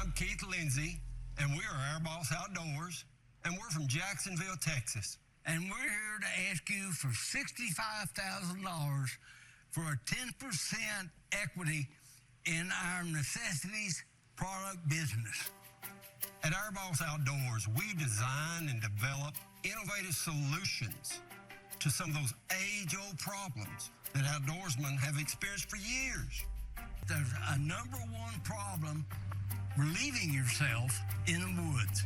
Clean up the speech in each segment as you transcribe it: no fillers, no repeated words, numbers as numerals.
I'm Keith Lindsay, and we are Our Boss Outdoors, and we're from Jacksonville, Texas. And we're here to ask you for $65,000 for a 10% equity in our necessities product business. At Our Boss Outdoors, we design and develop innovative solutions to some of those age-old problems that outdoorsmen have experienced for years. There's a number one problem, relieving yourself in the woods.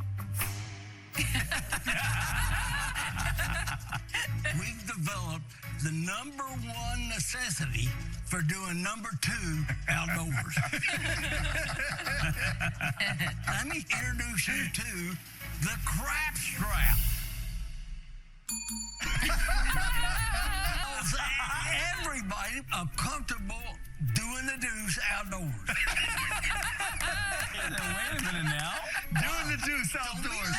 We've developed the number one necessity for doing number two outdoors. Let me introduce you to the Krapp Strapp. Everybody comfortable doing the deuce outdoors. Wait a minute now. Doing the deuce outdoors.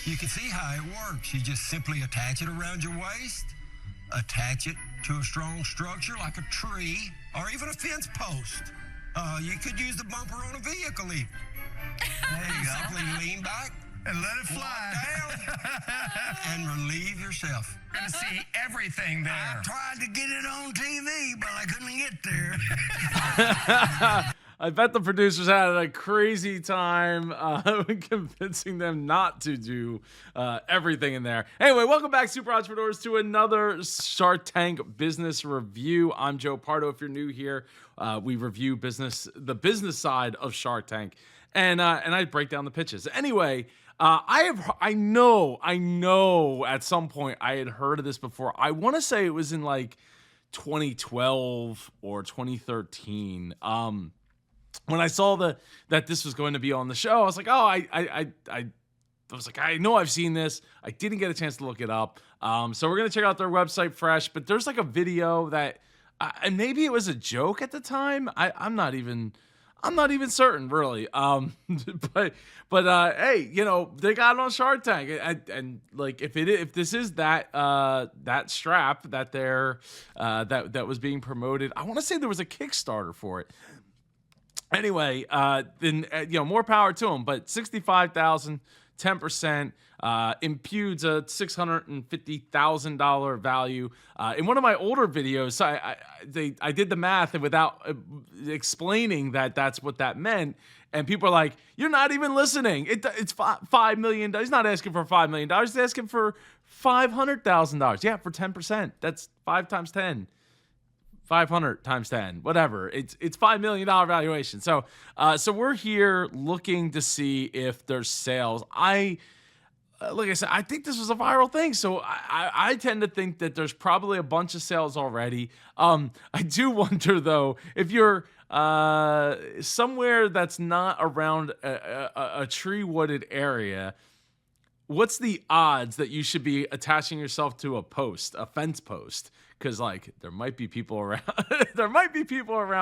You can see how it works. You just simply attach it around your waist, attach it to a strong structure like a tree or even a fence post. You could use the bumper on a vehicle even. There you go. Simply lean back And let it fly. down and relieve yourself. You're going to see everything I there. tried to get it on TV, but I couldn't get there. I bet the producers had a crazy time convincing them not to do everything in there. Anyway, welcome back, Super Entrepreneurs, to another Shark Tank business review. I'm Joe Pardo. If you're new here, we review the business side of Shark Tank, and I break down the pitches. Anyway, I know at some point I had heard of this before. I want to say it was in like 2012 or 2013. When I saw that this was going to be on the show, I was like, oh, I was like, I know I've seen this. I didn't get a chance to look it up. So we're going to check out their website fresh, but there's like a video that, and maybe it was a joke at the time. I'm not even certain really. But hey, you know, they got it on Shark Tank, and like if this is that strap that that was being promoted, I want to say there was a Kickstarter for it. Anyway, then more power to them. But 65,000, 10% imputes a $650,000 value. In one of my older videos, I did the math and without explaining that's what that meant. And people are like, "You're not even listening. It's $5 million. He's not asking for $5 million. He's asking for $500,000. Yeah, for 10%. That's 5 times 10." 500 times 10, whatever. It's $5 million valuation. So we're here looking to see if there's sales. Like I said, I think this was a viral thing. So I tend to think that there's probably a bunch of sales already. I do wonder though, if you're somewhere that's not around a tree wooded area, what's the odds that you should be attaching yourself to a fence post? Because like there might be people around,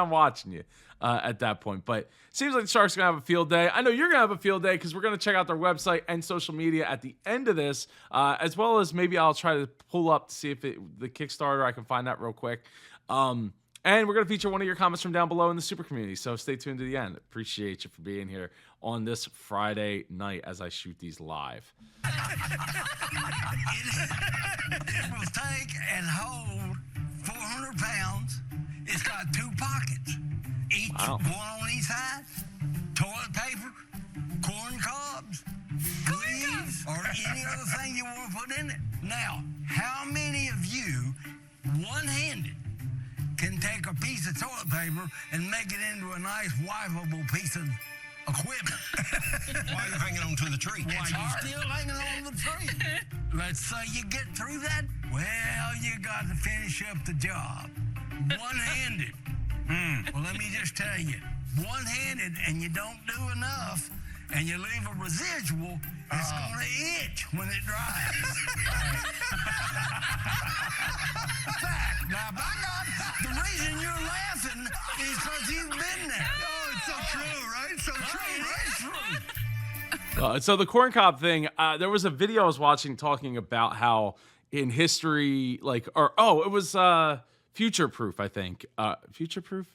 watching you at that point. But it seems like the Sharks gonna have a field day. I know you're gonna have a field day because we're gonna check out their website and social media at the end of this, as well as maybe I'll try to pull up to see if the Kickstarter, I can find that real quick. And we're going to feature one of your comments from down below in the super community. So stay tuned to the end. Appreciate you for being here on this Friday night as I shoot these live. It will take and hold 400 pounds. It's got 2 pockets, one on each side, toilet paper, corn cobs, leaves, or any other thing you want to put in it. Now, how many of you, one-handed, can take a piece of toilet paper and make it into a nice, wipeable piece of equipment? Why are you hanging on to the tree? Why you still hanging on the tree? Let's say you get through that. Well, you got to finish up the job. One-handed. Well, let me just tell you, one-handed and you don't do enough and you leave a residual, it's going to itch when it dries. Fact. Now, by God, the reason you're laughing is because you've been there. Oh, it's so true, right? So true, right? It's true. So the corn cob thing, there was a video I was watching talking about how in history, it was Future Proof, I think. Future Proof?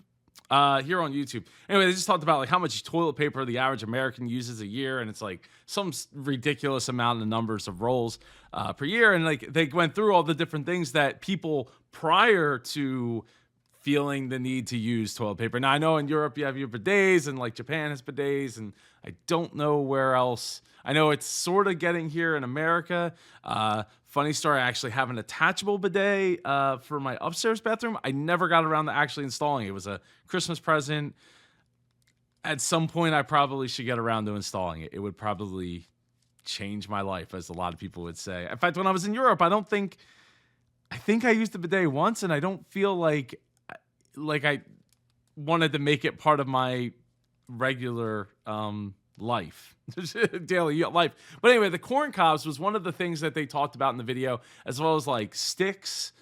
here on YouTube. Anyway, they just talked about like how much toilet paper the average American uses a year, and it's like some ridiculous amount of numbers of rolls per year. And like they went through all the different things that people prior to feeling the need to use toilet paper. Now I know in Europe you have your bidets, and like Japan has bidets, and I don't know where else. I know it's sort of getting here in America. Funny story, I actually have an attachable bidet for my upstairs bathroom. I never got around to actually installing it. It was a Christmas present. At some point, I probably should get around to installing it. It would probably change my life, as a lot of people would say. In fact, when I was in Europe, I think I used the bidet once, and I don't feel like I wanted to make it part of my regular life, daily life. But anyway, the corn cobs was one of the things that they talked about in the video, as well as like sticks,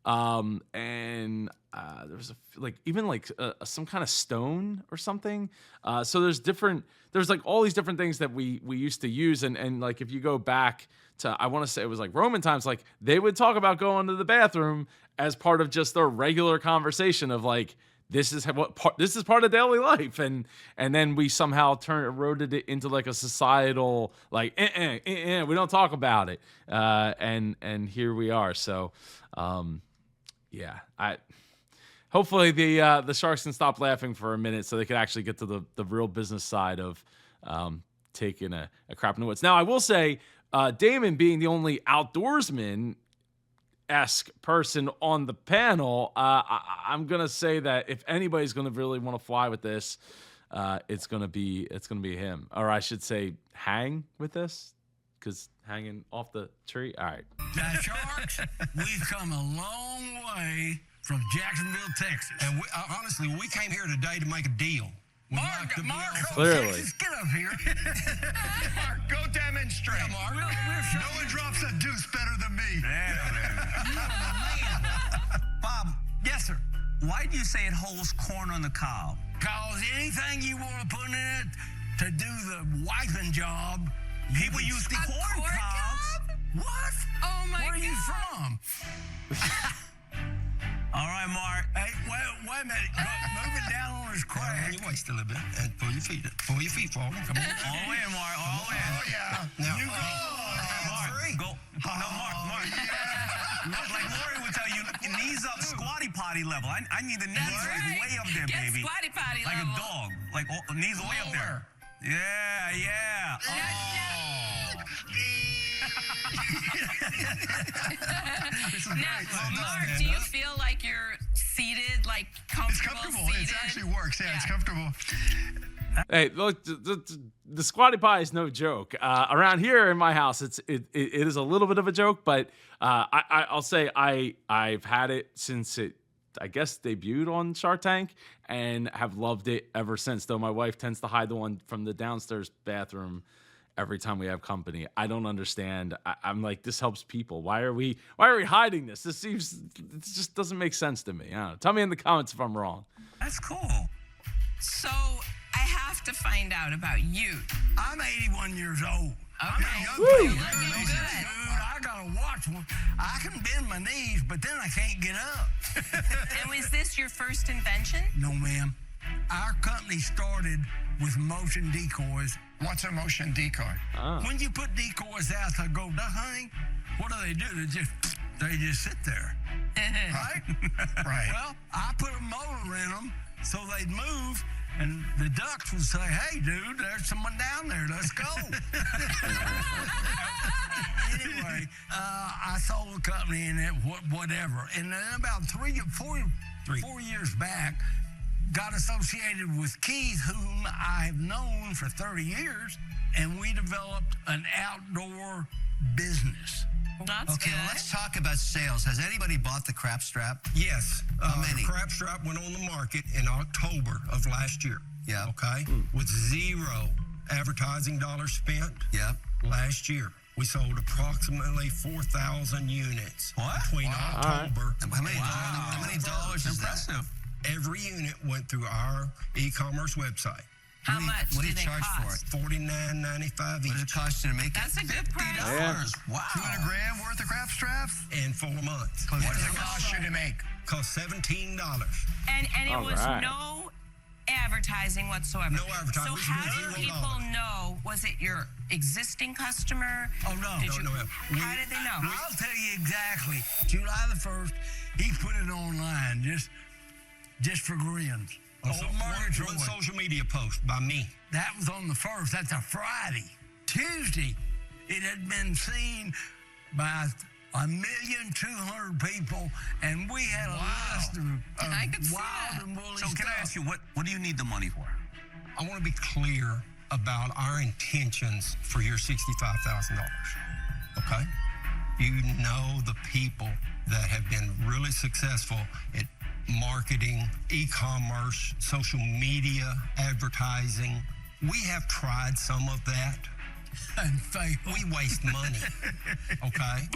and there was some kind of stone or something. So there's like all these different things that we used to use, and like if you go back to, I want to say it was like Roman times, like they would talk about going to the bathroom as part of just their regular conversation of like, this is part of daily life, and then we somehow eroded it into like a societal like we don't talk about it, and here we are. So hopefully the sharks can stop laughing for a minute so they can actually get to the real business side of taking a crap in the woods. Now I will say, Damon being the only outdoorsman esque person on the panel, I'm gonna say that if anybody's gonna really want to fly with this, it's gonna be him, or I should say hang with this, because hanging off the tree. All right. Now, Sharks, we've come a long way from Jacksonville, Texas. And honestly, we came here today to make a deal. Mark, Clearly. Texas, get up here. Mark, go demonstrate. Yeah, Mark. No one drops a deuce better than me. Bob. Yes, sir. Why do you say it holds corn on the cob? Because anything you want to put in it to do the wiping job, people use the corn cobs. What? Oh my God. Where are you from? All right, Mark. Hey, wait a minute. Move it down on his crack. You waist a little bit and pull your feet forward. Come on. All the way in, Mark. All the way in. Oh, yeah. Now, You go. Mark, go. No, Mark. Like Lori would tell you, knees up, squatty potty level. I need the knees like way up there, Get baby. squatty potty Like level. a dog. Like knees way up there. Yeah. Now, Mark, do you feel like you're seated, like comfortable? it's comfortable. Seated? It actually works. Yeah, it's comfortable. Hey, look, the squatty pie is no joke. Around here in my house, it is a little bit of a joke, but I'll say I've had it since it, I guess, debuted on Shark Tank, and have loved it ever since. Though my wife tends to hide the one from the downstairs bathroom every time we have company. I don't understand. I'm like, this helps people. Why are we hiding this? It just doesn't make sense to me. I don't know. Tell me in the comments if I'm wrong. That's cool. So I have to find out about you. I'm 81 years old. Okay. You're Looking Dude, good. I gotta watch one. I can bend my knees, but then I can't get up. And was this your first invention? No, ma'am. Our company started with motion decoys. What's a motion decoy? When you put decoys out to go duck hunting, what do? They just sit there, right? Right. Well, I put a motor in them so they'd move, and the ducks would say, "Hey, dude, there's someone down there. Let's go." Anyway, I sold the company and whatever. And then about 4 years back, got associated with Keith, whom I've known for 30 years, and we developed an outdoor business. That's Okay, good. well, let's talk about sales. Has anybody bought the Krapp Strapp? Yes. How many? The Krapp Strapp went on the market in October of last year. Yeah. Okay? With zero advertising dollars spent. Yep. Last year, we sold approximately 4,000 units. What? Between October. How many dollars is that? Every unit went through our e-commerce website. How much What do you they charge cost? for it? $49.95 What does it each cost you to make it? That's a good price. Yeah. Wow. $200,000 worth of Krapp Straps in 4 months. What does it cost you to make? Cost $17. And it All was right. no advertising whatsoever. No advertising. So We how spent do $0. people know? Was it your existing customer? Oh, no. Did No. How did they know? I'll tell you exactly. July the 1st, he put it online just for grins. One social media post by me. That was on the 1st. That's a Friday. Tuesday, it had been seen by 1,200,000 people, and we had a list of I could see wild that. and woolly So stuff. can I ask you, what do you need the money for? I want to be clear about our intentions for your $65,000. Okay? You know the people that have been really successful at marketing, e-commerce, social media, advertising. We have tried some of that. And faith. We waste money. Okay?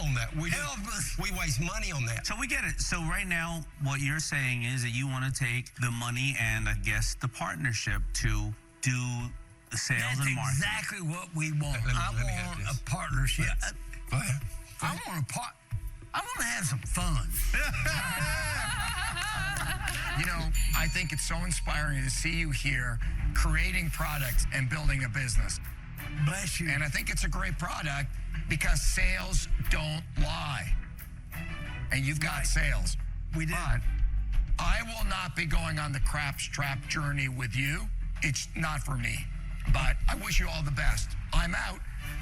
on that. Help us. We waste money on that. So we get it. So right now, what you're saying is that you want to take the money and, I guess, the partnership to do the sales That's and marketing. exactly what we want. Let me I have want this. a partnership. Go ahead. I want to have some fun. You know, I think it's so inspiring to see you here creating products and building a business. Bless you. And I think it's a great product because sales don't lie. And you've got sales. We do. But I will not be going on the Krapp Strapp journey with you. It's not for me. But I wish you all the best. I'm out,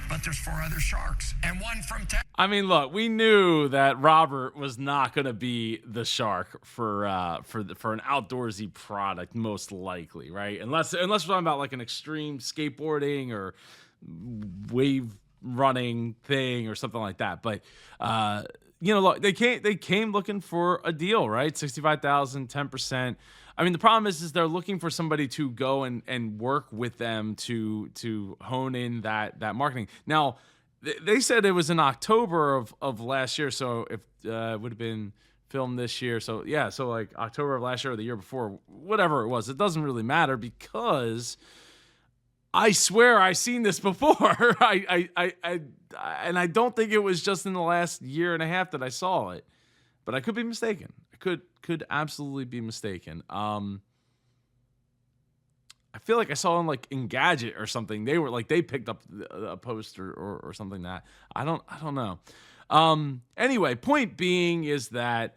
but there's 4 other sharks and one from Texas. I mean, look, we knew that Robert was not going to be the shark for an outdoorsy product, most likely, right? Unless we're talking about like an extreme skateboarding or wave running thing or something like that. But look, they came looking for a deal, right? 65,000, 10%. I mean, the problem is they're looking for somebody to go and work with them to hone in that marketing. Now, they said it was in October of last year, so if it would have been filmed this year. So yeah, so like October of last year or the year before, whatever it was, it doesn't really matter because I swear I've seen this before. And I don't think it was just in the last year and a half that I saw it, but I could be mistaken. I could absolutely be mistaken. I feel like I saw them like Engadget or something. They picked up a poster or something that I don't know. Anyway, point being is that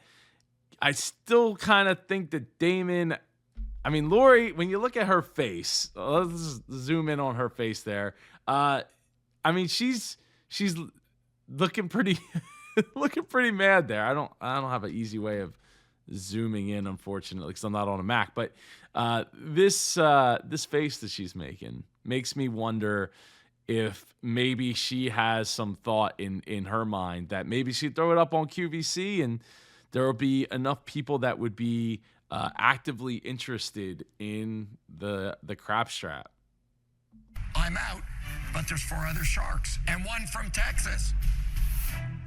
I still kind of think that Damon. I mean, Lori, when you look at her face, let's zoom in on her face there. I mean, she's looking pretty looking pretty mad there. I don't have an easy way of zooming in, unfortunately, because I'm not on a Mac. But this face that she's making makes me wonder if maybe she has some thought in her mind that maybe she'd throw it up on QVC and there will be enough people that would be actively interested in the Krapp Strapp. I'm out, but there's 4 other sharks and one from Texas.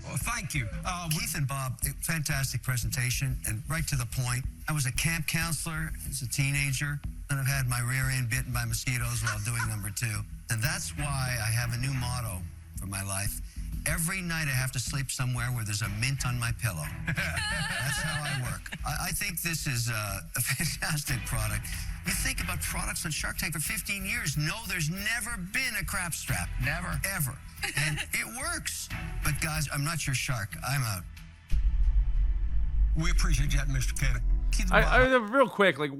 Well, thank you. Keith and Bob, fantastic presentation and right to the point. I was a camp counselor as a teenager, and I've had my rear end bitten by mosquitoes while doing number 2. And that's why I have a new motto for my life. Every night I have to sleep somewhere where there's a mint on my pillow. That's how I work. I think this is a fantastic product. You think about products on Shark Tank for 15 years. No, there's never been a Krapp Strapp. Never. Ever. And it works. But guys, I'm not your shark. I'm out. We appreciate that, Mr. Kevin. Real quick, like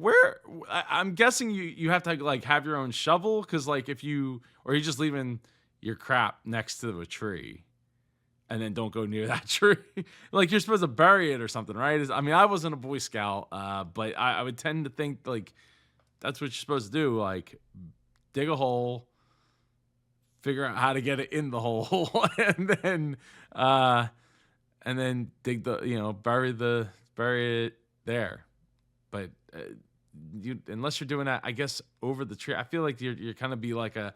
I'm guessing you have to like have your own shovel because like if you or you're just leaving your crap next to a tree and then don't go near that tree. Like you're supposed to bury it or something, right? I mean, I wasn't a Boy Scout, but I would tend to think like that's what you're supposed to do. Like dig a hole, figure out how to get it in the hole, and then dig bury it there. But unless you're doing that, I guess over the tree, I feel like you're kind of be like a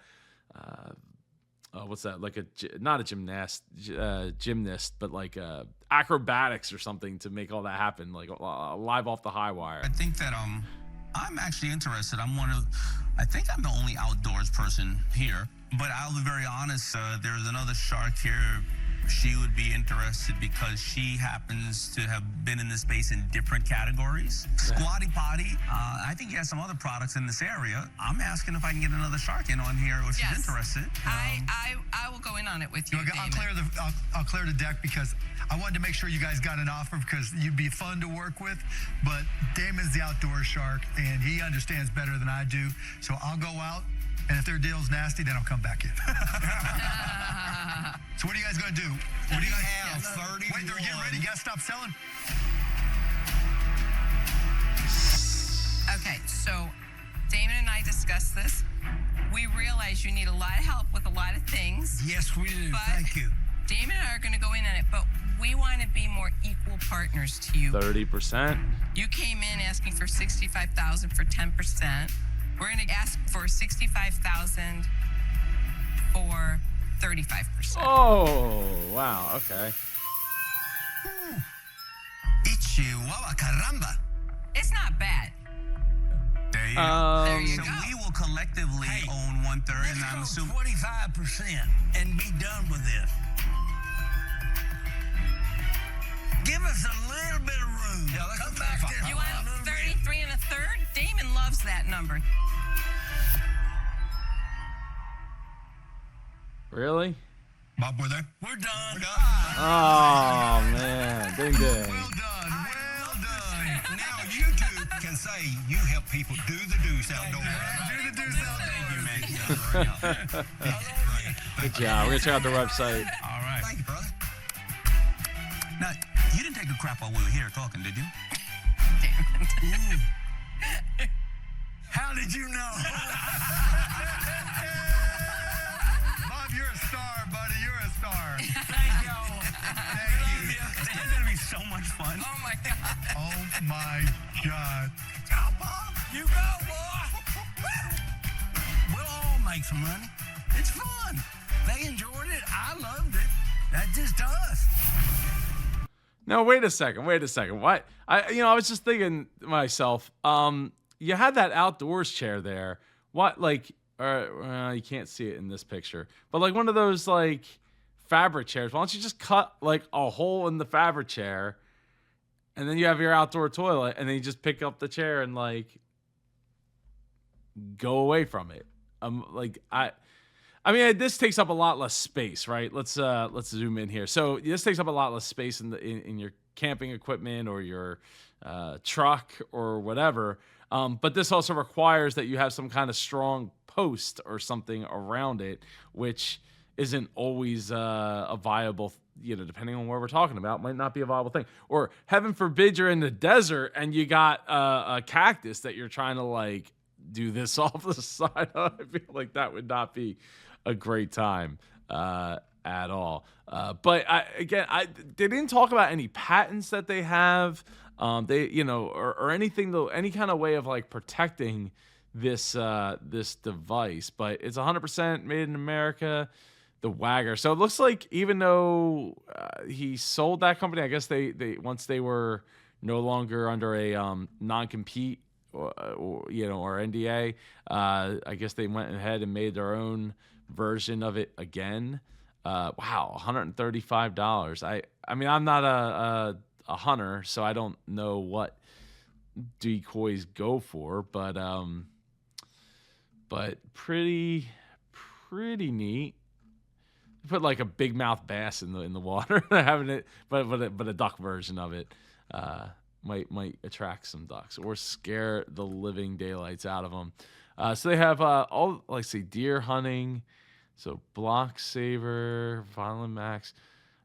what's that? Like not a gymnast, but like acrobatics or something to make all that happen, like live off the high wire. I think that I'm actually interested. I think I'm the only outdoors person here, but I'll be very honest. There's another shark here she would be interested because she happens to have been in this space in different categories. Squatty Potty, I think he has some other products in this area. I'm asking if I can get another shark in on here if she's interested. I will go in on it with you, Damon. I'll clear the deck because I wanted to make sure you guys got an offer because you'd be fun to work with. But Damon's the outdoor shark, and he understands better than I do. So I'll go out, and if their deal's nasty, then I'll come back in. So what are you guys going to do? What do you guys have? 31. Wait, they're getting ready. You got to stop selling. Okay, so Damon and I discussed this. We realize you need a lot of help with a lot of things. Yes, we do. But Thank you. Damon and I are going to go in on it, but we want to be more equal partners to you. 30%. You came in asking for $65,000 for 10%. We're going to ask for $65,000 for 35%. Oh, wow. Okay. Chihuahua, caramba. It's not bad. There you go. There you So go. we will collectively own 1/3, and I'm Let's go assuming 25% and be done with this. Give us a little bit of room. Yeah, let's Come go back 25. this You way want a little bit. 33 and a third? Damon loves that number. Really? Bob, we're there. We're done. Oh, man. Ding, ding. Well done. Well done. Now you two can say you help people do the deuce outdoors. Do the deuce out there. Good job. We're going to check out the website. all right. Thank you, brother. Now, you didn't take a crap while we were here talking, did you? How did you know? Bob, you're a star, buddy. You're a star. Thank y'all. Thank you. This is gonna be so much fun. Oh my God. Oh, my God. Good job, Bob. You go, boy. We'll all make some money. It's fun. They enjoyed it. I loved it. That's just us. No, wait a second. What? I was just thinking to myself, you had that outdoors chair there. What, like, you can't see it in this picture, but like one of those like fabric chairs. Why don't you just cut like a hole in the fabric chair, and then you have your outdoor toilet, and then you just pick up the chair and like go away from it. I mean, this takes up a lot less space, right? Let's zoom in here. So this takes up a lot less space in your camping equipment or your truck or whatever. But this also requires that you have some kind of strong post or something around it, which isn't always a viable, depending on where we're talking about, might not be a viable thing. Or heaven forbid you're in the desert and you got a cactus that you're trying to like do this off the side of. I feel like that would not be a great time at all. But they didn't talk about any patents that they have. Or anything though, any kind of way of like protecting this device. But it's 100% made in America. The Wagger. So it looks like even though he sold that company, I guess they once they were no longer under a non-compete or NDA, I guess they went ahead and made their own version of it again. Wow, $135. I mean, I'm not a hunter, so I don't know what decoys go for, but pretty neat. Put like a big mouth bass in the water, having it, but a duck version of it might attract some ducks or scare the living daylights out of them. So they have all deer hunting, so block saver, violent max.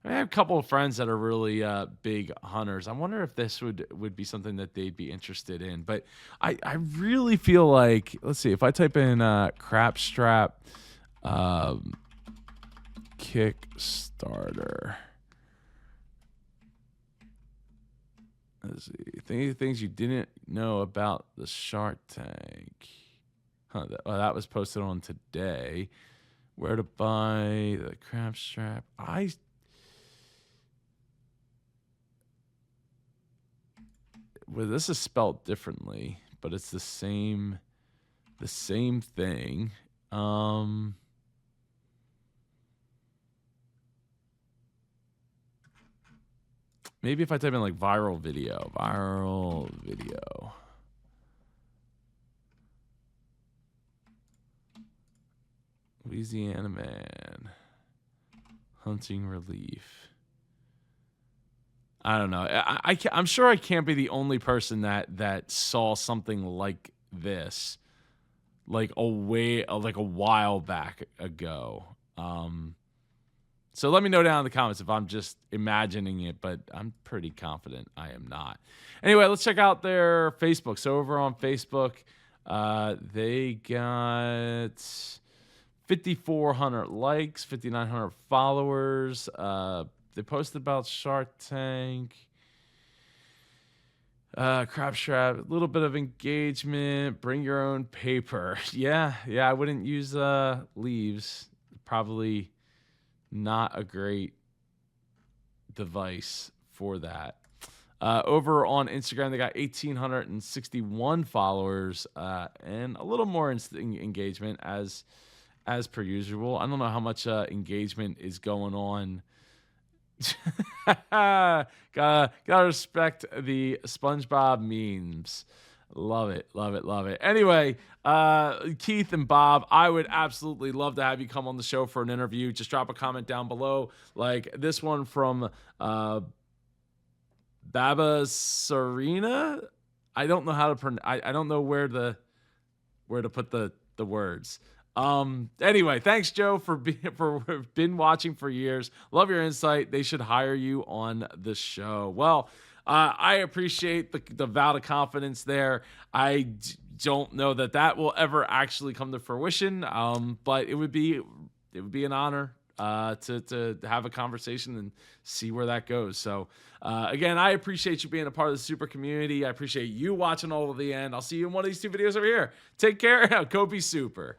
I have a couple of friends that are really big hunters. I wonder if this would be something that they'd be interested in. But I really feel like, let's see, if I type in Krapp Strapp Kickstarter. Let's see. Things you didn't know about the Shark Tank. That was posted on today. Where to buy the Krapp Strapp. Well, this is spelled differently, but it's the same thing. Maybe if I type in like viral video. Louisiana man hunting relief. I don't know. I'm sure I can't be the only person that saw something like this, like a while back ago. So let me know down in the comments if I'm just imagining it, but I'm pretty confident I am not. Anyway, let's check out their Facebook. So over on Facebook, they got 5,400 likes, 5,900 followers. They posted about Shark Tank. Krapp Strapp, a little bit of engagement. Bring your own paper. Yeah, I wouldn't use leaves. Probably not a great device for that. Over on Instagram, they got 1,861 followers and a little more engagement as per usual. I don't know how much engagement is going on. Gotta respect the SpongeBob memes. Love it. Anyway, Keith and Bob, I would absolutely love to have you come on the show for an interview. Just drop a comment down below, like this one from Baba Serena. I don't know how to pronounce. I don't know where to put the words. Anyway, thanks, Joe, for been watching for years. Love your insight. They should hire you on the show. Well, I appreciate the vote of confidence there. I don't know that will ever actually come to fruition. But it would be an honor to have a conversation and see where that goes. So again, I appreciate you being a part of the super community. I appreciate you watching all of the end. I'll see you in one of these two videos over here. Take care. Go be super.